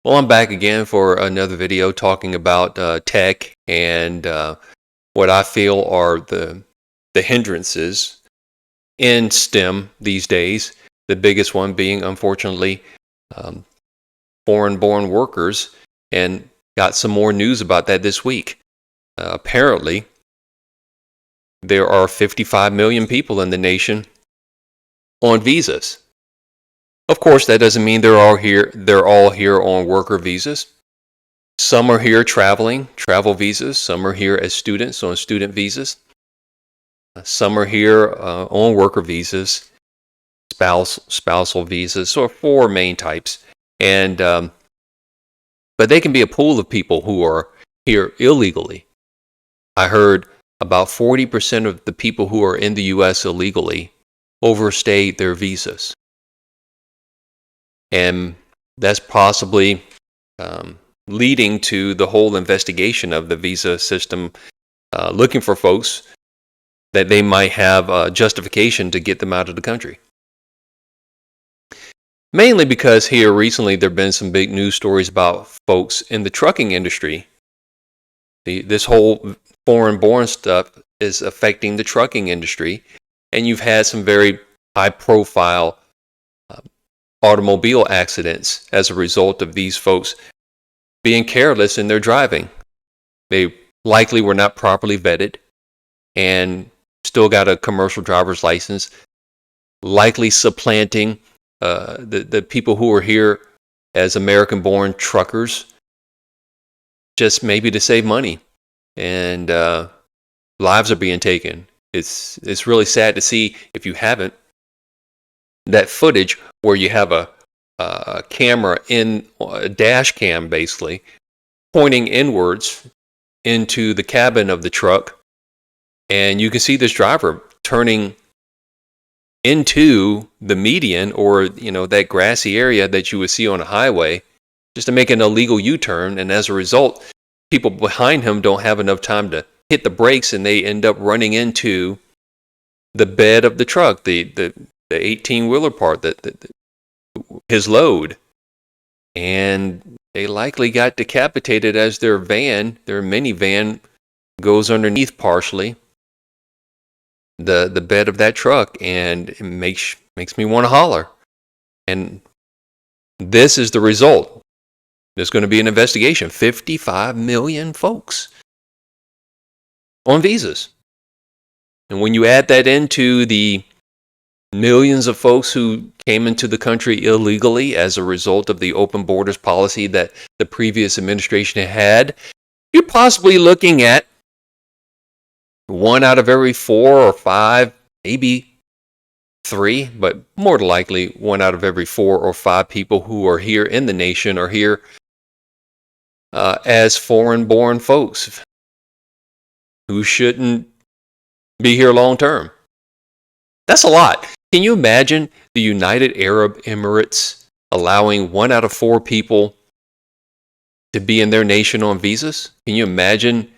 Well, I'm back again for another video talking about tech and what I feel are the hindrances in STEM these days. The biggest one being, unfortunately, um, foreign-born workers, and got some more news about that this week. Apparently, there are 55 million people in the nation on visas. Of course, that doesn't mean they're all here. They're all here on worker visas. Some are here travel visas. Some are here as students on student visas. Some are here on worker visas, spousal visas. So four main types, and but they can be a pool of people who are here illegally. I heard about 40% of the people who are in the U.S. illegally overstayed their visas, and that's possibly leading to the whole investigation of the visa system, looking for folks that they might have justification to get them out of the country. Mainly because here recently there have been some big news stories about folks in the trucking industry. This whole foreign-born stuff is affecting the trucking industry, and you've had some very high-profile automobile accidents as a result of these folks being careless in their driving. They likely were not properly vetted and still got a commercial driver's license, likely supplanting the people who are here as American-born truckers, just maybe to save money, and lives are being taken. It's really sad to see, if you haven't, that footage where you have a camera in a dash cam, basically pointing inwards into the cabin of the truck, and you can see this driver turning into the median, or that grassy area that you would see on a highway, just to make an illegal U-turn. And as a result, people behind him don't have enough time to hit the brakes, and they end up running into the bed of the truck, the 18-wheeler part, his load, and they likely got decapitated as their minivan goes underneath partially the bed of that truck, and it makes me want to holler. And this is the result. There's going to be an investigation. 55 million folks on visas. And when you add that into the millions of folks who came into the country illegally as a result of the open borders policy that the previous administration had, you're possibly looking at 1 out of every 4 or 5, maybe 3, but more than likely 1 out of every 4 or 5 people who are here in the nation are here as foreign-born folks who shouldn't be here long term. That's a lot. Can you imagine the United Arab Emirates allowing 1 out of 4 people to be in their nation on visas? Can you imagine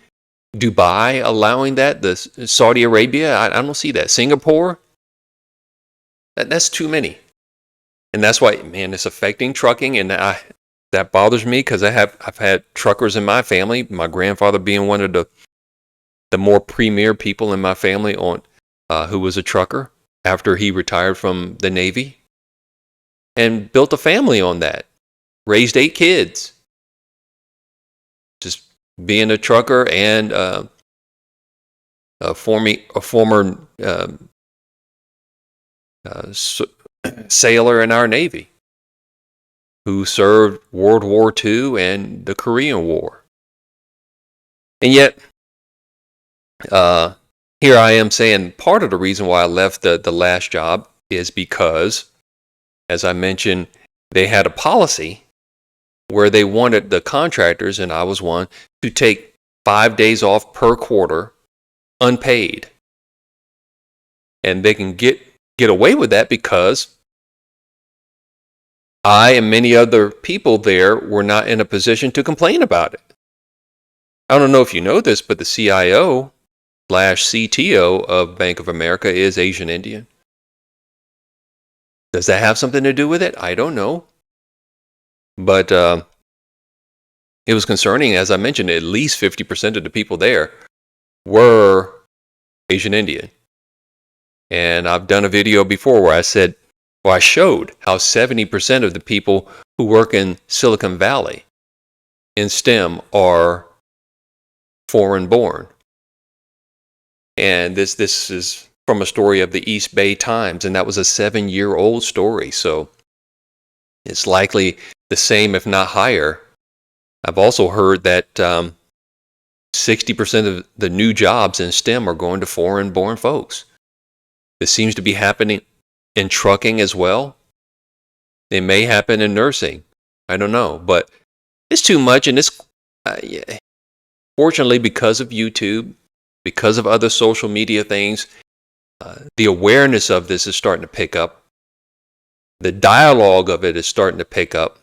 Dubai allowing that? Saudi Arabia? I don't see that. Singapore? That's too many. And that's why, man, it's affecting trucking, and that bothers me, because I've had truckers in my family, my grandfather being one of the more premier people in my family who was a trucker after he retired from the Navy, and built a family on that, raised 8 kids, just being a trucker and a former sailor in our Navy who served World War II and the Korean War. And yet, here I am saying part of the reason why I left the last job is because, as I mentioned, they had a policy where they wanted the contractors, and I was one, to take 5 days off per quarter unpaid. And they can get away with that because I and many other people there were not in a position to complain about it. I don't know if you know this, but the CIO/CTO of Bank of America is Asian Indian. Does that have something to do with it? I don't know. But it was concerning. As I mentioned, at least 50% of the people there were Asian Indian. And I've done a video before where I showed how 70% of the people who work in Silicon Valley in STEM are foreign born. And this is from a story of the East Bay Times, and that was a 7-year-old story. So it's likely the same, if not higher. I've also heard that 60% of the new jobs in STEM are going to foreign born folks. This seems to be happening in trucking as well. It may happen in nursing. I don't know, but it's too much. And it's fortunately, because of YouTube, because of other social media things, the awareness of this is starting to pick up. The dialogue of it is starting to pick up.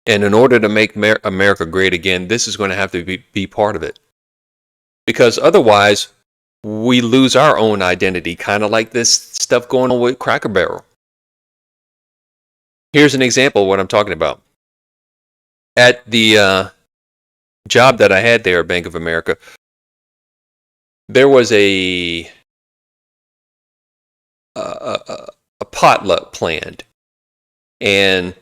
And in order to make America great again, this is going to have to be part of it. Because otherwise, we lose our own identity, kind of like this stuff going on with Cracker Barrel. Here's an example of what I'm talking about. At the job that I had there at Bank of America, there was a potluck planned. And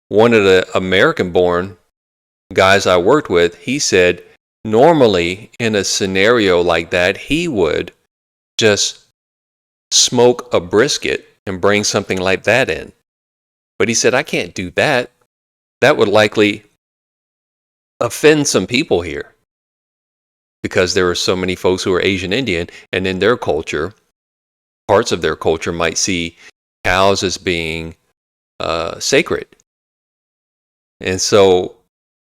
one of the American-born guys I worked with, he said, normally in a scenario like that, he would just smoke a brisket and bring something like that in. But he said, I can't do that. That would likely offend some people here because there are so many folks who are Asian Indian, and in their culture, parts of their culture might see cows as being sacred. And so,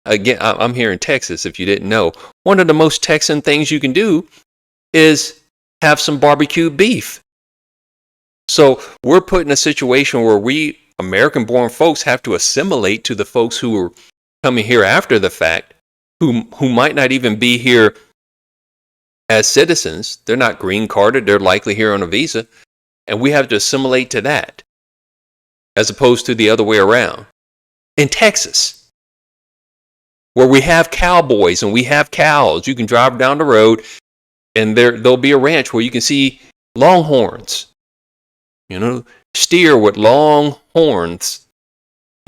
again, I'm here in Texas, if you didn't know. One of the most Texan things you can do is have some barbecue beef. So we're put in a situation where we American-born folks have to assimilate to the folks who are coming here after the fact, who might not even be here as citizens. They're not green carded. They're likely here on a visa. And we have to assimilate to that as opposed to the other way around. In Texas, where we have cowboys and we have cows, you can drive down the road and there'll be a ranch where you can see longhorns, steer with long horns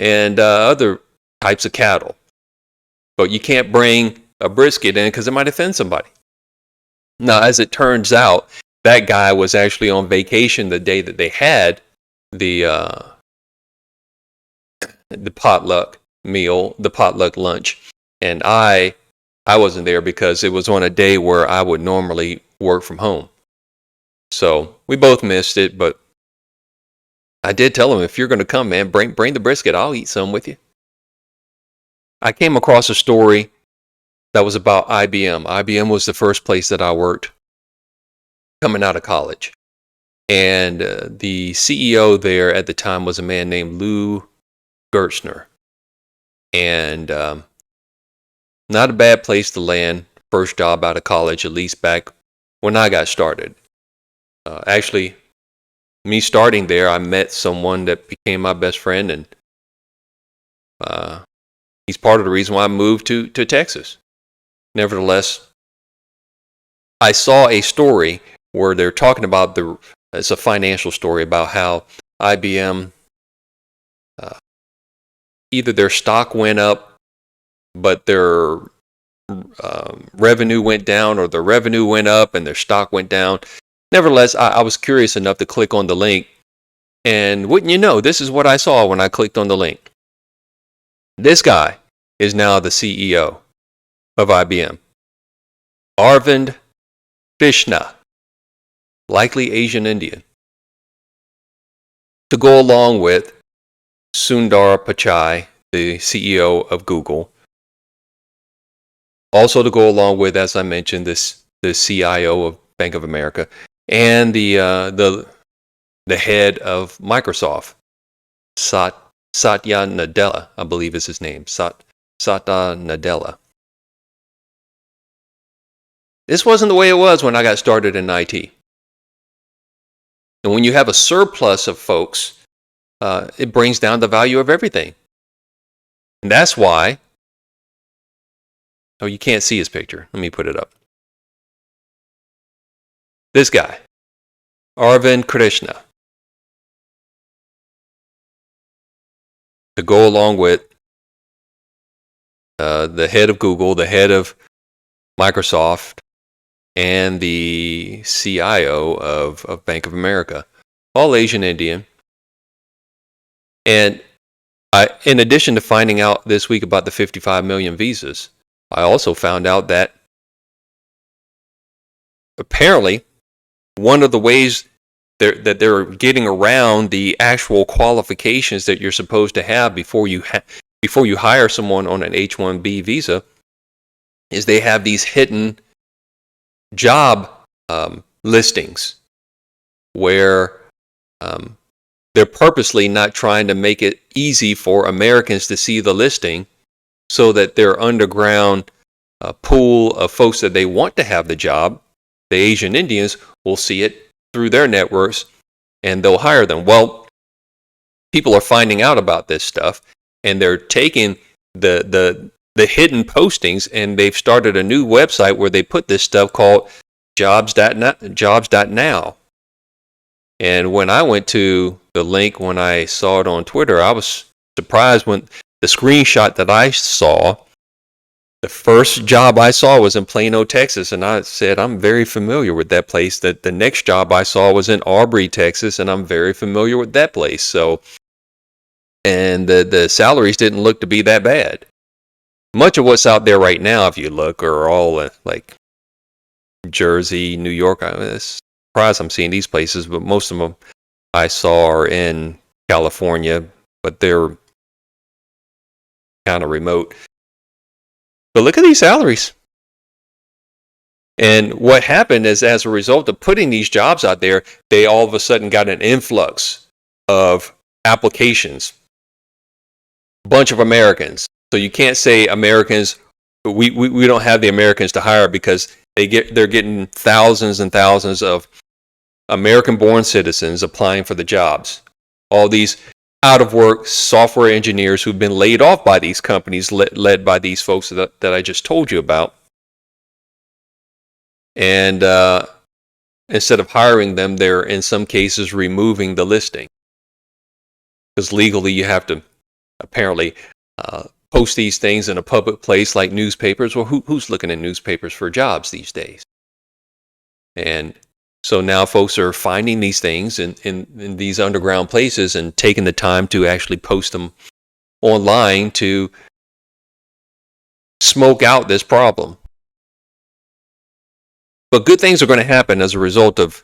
and other types of cattle. But you can't bring a brisket in because it might offend somebody. Now, as it turns out, that guy was actually on vacation the day that they had the potluck meal, the potluck lunch. And I wasn't there because it was on a day where I would normally work from home. So we both missed it, but I did tell him, if you're going to come, man, bring the brisket. I'll eat some with you. I came across a story that was about IBM. IBM was the first place that I worked coming out of college. And the CEO there at the time was a man named Lou Gerstner. And not a bad place to land. First job out of college, at least back when I got started. Actually, me starting there, I met someone that became my best friend, and he's part of the reason why I moved to Texas. Nevertheless, I saw a story where they're talking about it's a financial story about how IBM, either their stock went up, but their revenue went down, or their revenue went up and their stock went down. Nevertheless, I was curious enough to click on the link, and wouldn't you know, this is what I saw when I clicked on the link. This guy is now the CEO of IBM. Arvind Krishna, likely Asian Indian, to go along with Sundar Pichai, the CEO of Google. Also to go along with, as I mentioned, the CIO of Bank of America, and the head of Microsoft, Satya Nadella, I believe is his name, Satya Nadella. This wasn't the way it was when I got started in IT. And when you have a surplus of folks, it brings down the value of everything. And that's why Oh, you can't see his picture. Let me put it up. This guy, Arvind Krishna, to go along with the head of Google, the head of Microsoft, and the CIO of Bank of America, all Asian Indian. And in addition to finding out this week about the 55 million visas, I also found out that apparently one of the ways that they're getting around the actual qualifications that you're supposed to have before you hire someone on an H-1B visa is they have these hidden job listings where they're purposely not trying to make it easy for Americans to see the listing so that their underground pool of folks that they want to have the job, the Asian Indians, will see it through their networks and they'll hire them. Well, people are finding out about this stuff and they're taking the hidden postings and they've started a new website where they put this stuff called jobs.now. And when I went to the link, when I saw it on Twitter, I was surprised when the screenshot that I saw, the first job I saw was in Plano, Texas. And I said, I'm very familiar with that place. That the next job I saw was in Aubrey, Texas. And I'm very familiar with that place. So, and the salaries didn't look to be that bad. Much of what's out there right now, if you look, are all like Jersey, New York. I'm surprised I'm seeing these places, but most of them I saw are in California, but they're kind of remote. But look at these salaries. And what happened is, as a result of putting these jobs out there, they all of a sudden got an influx of applications. A bunch of Americans. So you can't say Americans, we don't have the Americans to hire because they're getting thousands and thousands of American-born citizens applying for the jobs. All these out-of-work software engineers who've been laid off by these companies, led by these folks that I just told you about. And instead of hiring them, they're in some cases removing the listing. Because legally you have to apparently post these things in a public place like newspapers. Well, who's looking at newspapers for jobs these days? And so now folks are finding these things in these underground places and taking the time to actually post them online to smoke out this problem. But good things are going to happen as a result of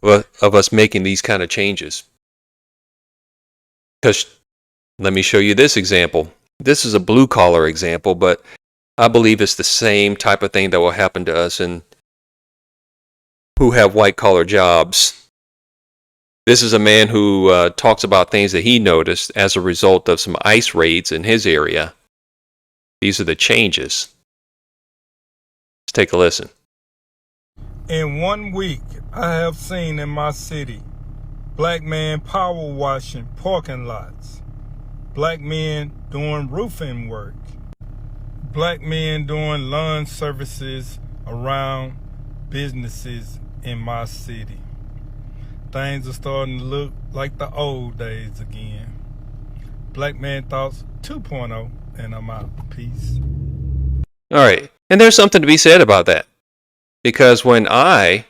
us making these kind of changes. Because let me show you this example. This is a blue collar example, but I believe it's the same type of thing that will happen to us and who have white collar jobs. This is a man who talks about things that he noticed as a result of some ICE raids in his area. These are the changes. Let's take a listen. In 1 week, I have seen in my city black men power washing parking lots, black men doing roofing work, black men doing lawn services around businesses in my city. Things are starting to look like the old days again. Black Man Thoughts 2.0, and I'm out. Peace. All right. And there's something to be said about that. Because when I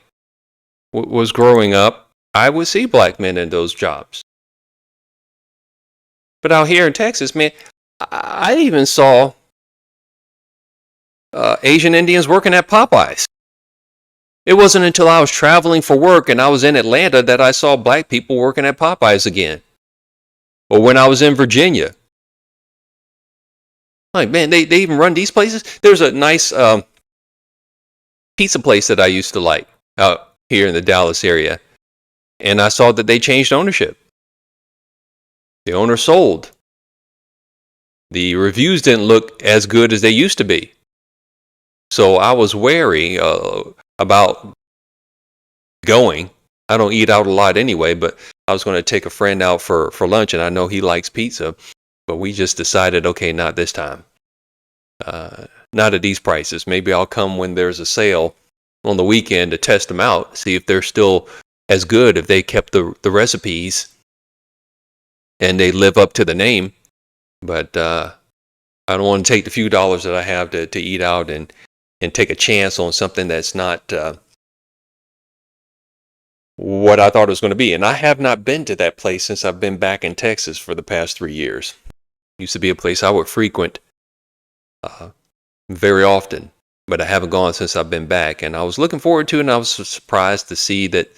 was growing up, I would see black men in those jobs. But out here in Texas, man, I even saw Asian Indians working at Popeyes. It wasn't until I was traveling for work and I was in Atlanta that I saw black people working at Popeyes again. Or when I was in Virginia. Like, man, they even run these places? There's a nice pizza place that I used to like out here in the Dallas area. And I saw that they changed ownership. The owner sold. The reviews didn't look as good as they used to be. So I was wary about going. I don't eat out a lot anyway, but I was going to take a friend out for lunch, and I know he likes pizza. But we just decided, okay, not this time. Not at these prices. Maybe I'll come when there's a sale on the weekend to test them out, see if they're still as good, if they kept the recipes and they live up to the name. But I don't want to take the few dollars that I have to eat out and take a chance on something that's not what I thought it was going to be. And I have not been to that place since I've been back in Texas for the past 3 years. It used to be a place I would frequent very often, but I haven't gone since I've been back. And I was looking forward to it, and I was surprised to see that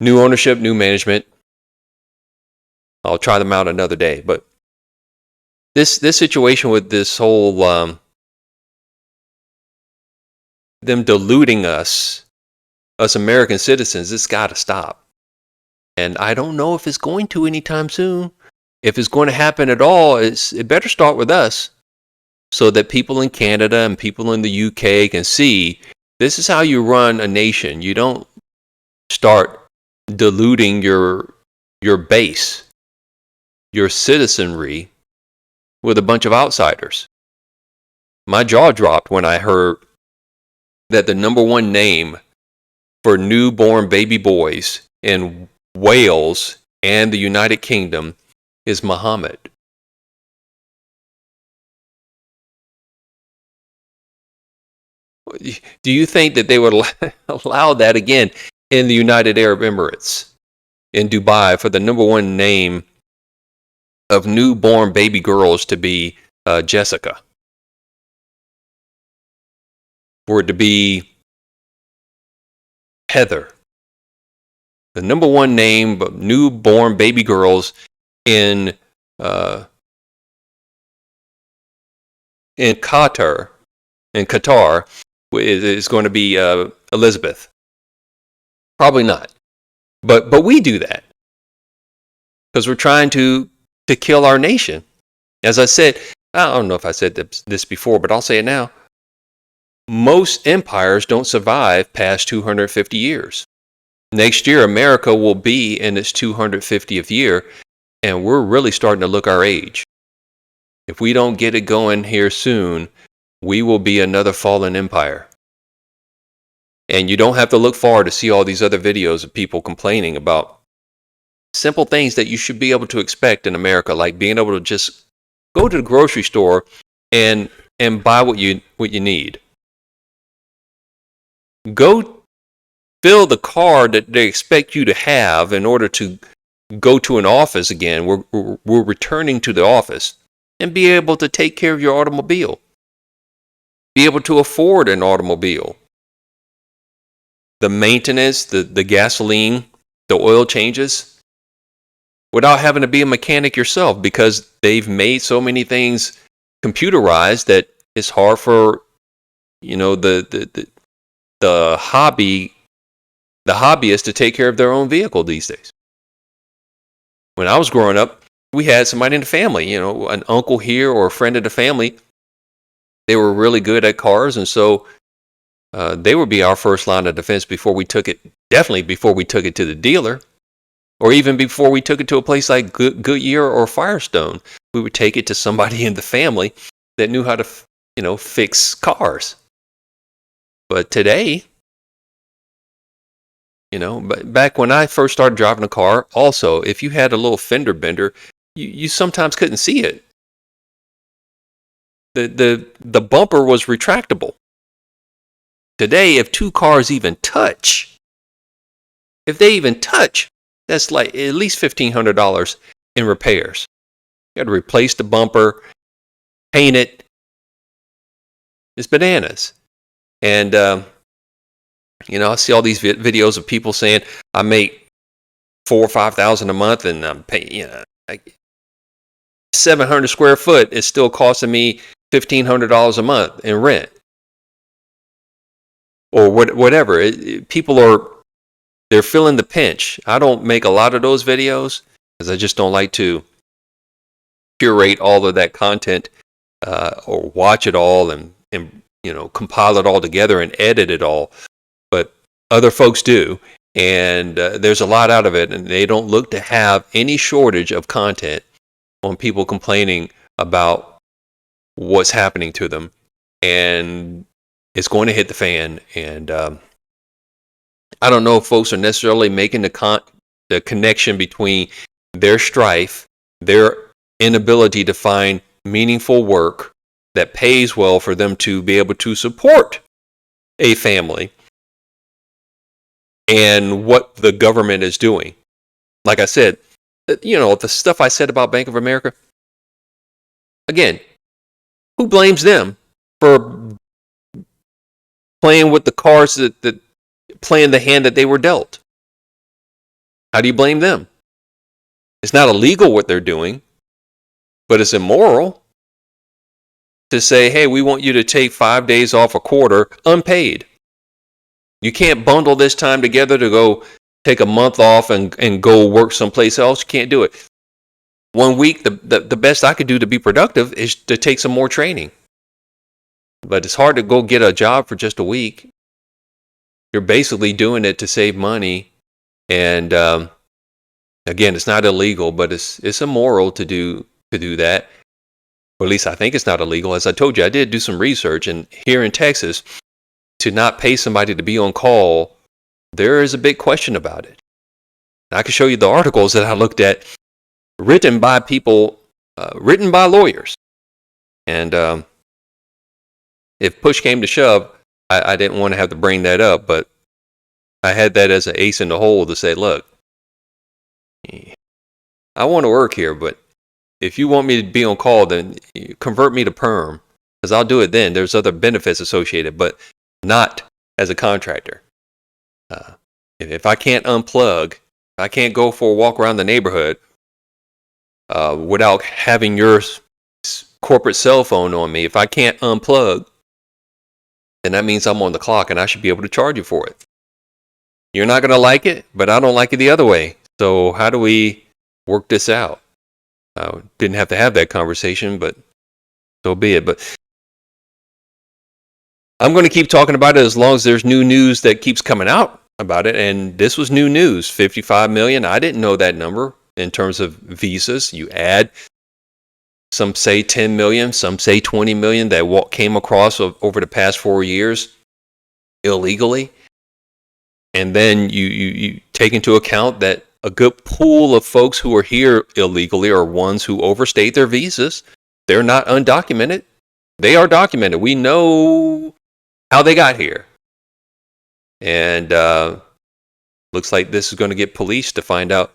new ownership, new management. I'll try them out another day. But this situation with this whole them diluting us American citizens, it's got to stop. And I don't know if it's going to anytime soon. If it's going to happen at all, it better start with us, so that people in Canada and people in the UK can see this is how you run a nation. You don't start diluting your base, your citizenry, with a bunch of outsiders. My jaw dropped when I heard that the number one name for newborn baby boys in Wales and the United Kingdom is Muhammad. Do you think that they would allow that again in the United Arab Emirates, in Dubai, for the number one name of newborn baby girls to be Jessica? For it to be Heather? The number one name of newborn baby girls in Qatar is going to be Elizabeth. Probably not. But we do that because we're trying to kill our nation. As I said, I don't know if I said this before, but I'll say it now. Most empires don't survive past 250 years. Next year, America will be in its 250th year, and we're really starting to look our age. If we don't get it going here soon, we will be another fallen empire. And you don't have to look far to see all these other videos of people complaining about simple things that you should be able to expect in America, like being able to just go to the grocery store and buy what you need. Go fill the car that they expect you to have in order to go to an office again. We're returning to the office, and be able to take care of your automobile. Be able to afford an automobile. The maintenance, the gasoline, the oil changes, without having to be a mechanic yourself, because they've made so many things computerized that it's hard for, the hobbyists to take care of their own vehicle these days. When I was growing up, we had somebody in the family, an uncle here or a friend of the family. They were really good at cars, and so they would be our first line of defense before we took it to the dealer, or even before we took it to a place like Goodyear or Firestone. We would take it to somebody in the family that knew how to, fix cars. But today, but back when I first started driving a car, also, if you had a little fender bender, you sometimes couldn't see it. The bumper was retractable. Today, if two cars even touch, that's like at least $1,500 in repairs. You got to replace the bumper, paint it. It's bananas. And, I see all these videos of people saying, I make $4,000 or $5,000 a month, and I'm paying, 700 square foot is still costing me $1,500 a month in rent. Or whatever. They're feeling the pinch. I don't make a lot of those videos because I just don't like to curate all of that content or watch it all and compile it all together and edit it all. But other folks do, and there's a lot out of it, and they don't look to have any shortage of content on people complaining about what's happening to them, and it's going to hit the fan. And I don't know if folks are necessarily making the connection between their strife, their inability to find meaningful work that pays well for them to be able to support a family, and what the government is doing. Like I said, the stuff I said about Bank of America, again, who blames them for playing with the cards that playing the hand that they were dealt? How do you blame them? It's not illegal what they're doing, but it's immoral to say, hey, we want you to take 5 days off a quarter unpaid. You can't bundle this time together to go take a month off and go work someplace else. You can't do it. 1 week, the best I could do to be productive is to take some more training. But it's hard to go get a job for just a week. You're basically doing it to save money. And again, it's not illegal, but it's immoral to do that. Or at least I think it's not illegal. As I told you, I did do some research, and here in Texas, to not pay somebody to be on call, there is a big question about it. And I can show you the articles that I looked at, written by people, written by lawyers. And if push came to shove, I didn't want to have to bring that up, but I had that as an ace in the hole to say, look, I want to work here, but if you want me to be on call, then convert me to perm, because I'll do it then. There's other benefits associated, but not as a contractor. If I can't unplug, I can't go for a walk around the neighborhood without having your corporate cell phone on me. If I can't unplug, then that means I'm on the clock, and I should be able to charge you for it. You're not going to like it, but I don't like it the other way. So how do we work this out? Didn't have to have that conversation, but so be it. But I'm going to keep talking about it as long as there's new news that keeps coming out about it. And this was new news, 55 million. I didn't know that number in terms of visas. You add, some say 10 million, some say 20 million that came across over the past 4 years illegally. And then you take into account that a good pool of folks who are here illegally are ones who overstayed their visas. They're not undocumented. They are documented. We know how they got here. And looks like this is going to get policed to find out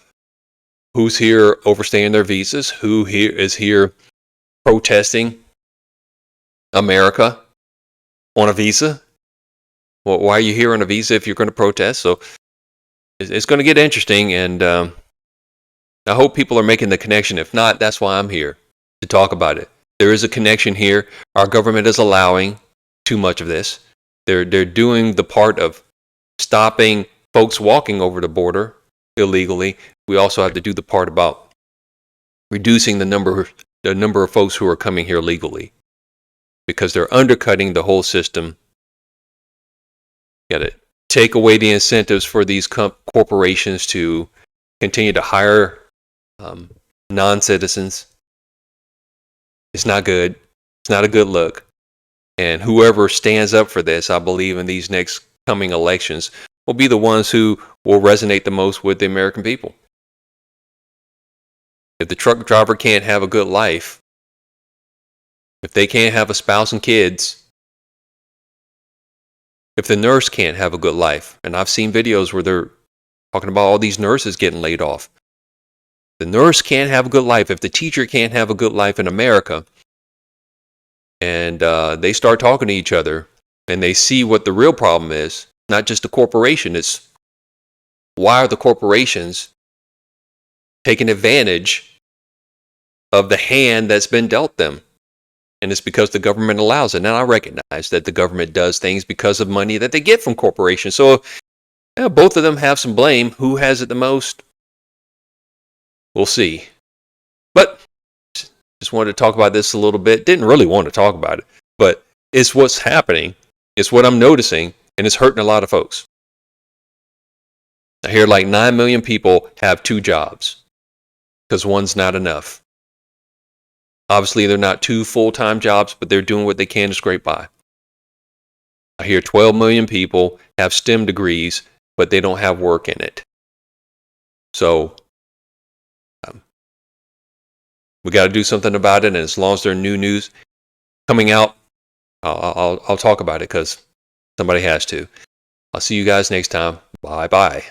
who's here overstaying their visas, who here is here protesting America on a visa. Well, why are you here on a visa if you're going to protest? So it's going to get interesting, and I hope people are making the connection. If not, that's why I'm here, to talk about it. There is a connection here. Our government is allowing too much of this. They're doing the part of stopping folks walking over the border illegally. We also have to do the part about reducing the number of folks who are coming here legally, because they're undercutting the whole system. Got to take away the incentives for these corporations to continue to hire non-citizens. It's not good. It's not a good look. And whoever stands up for this, I believe in these next coming elections, will be the ones who will resonate the most with the American people. If the truck driver can't have a good life, if they can't have a spouse and kids, if the nurse can't have a good life, and I've seen videos where they're talking about all these nurses getting laid off. The nurse can't have a good life. If the teacher can't have a good life in America, and they start talking to each other, and they see what the real problem is, not just the corporation, it's why are the corporations taking advantage of the hand that's been dealt them? And it's because the government allows it. And I recognize that the government does things because of money that they get from corporations. So both of them have some blame. Who has it the most? We'll see. But just wanted to talk about this a little bit. Didn't really want to talk about it, but it's what's happening. It's what I'm noticing, and it's hurting a lot of folks. I hear like 9 million people have 2 jobs because one's not enough. Obviously, they're not 2 full-time jobs, but they're doing what they can to scrape by. I hear 12 million people have STEM degrees, but they don't have work in it. So we got to do something about it. And as long as there are new news coming out, I'll talk about it because somebody has to. I'll see you guys next time. Bye-bye.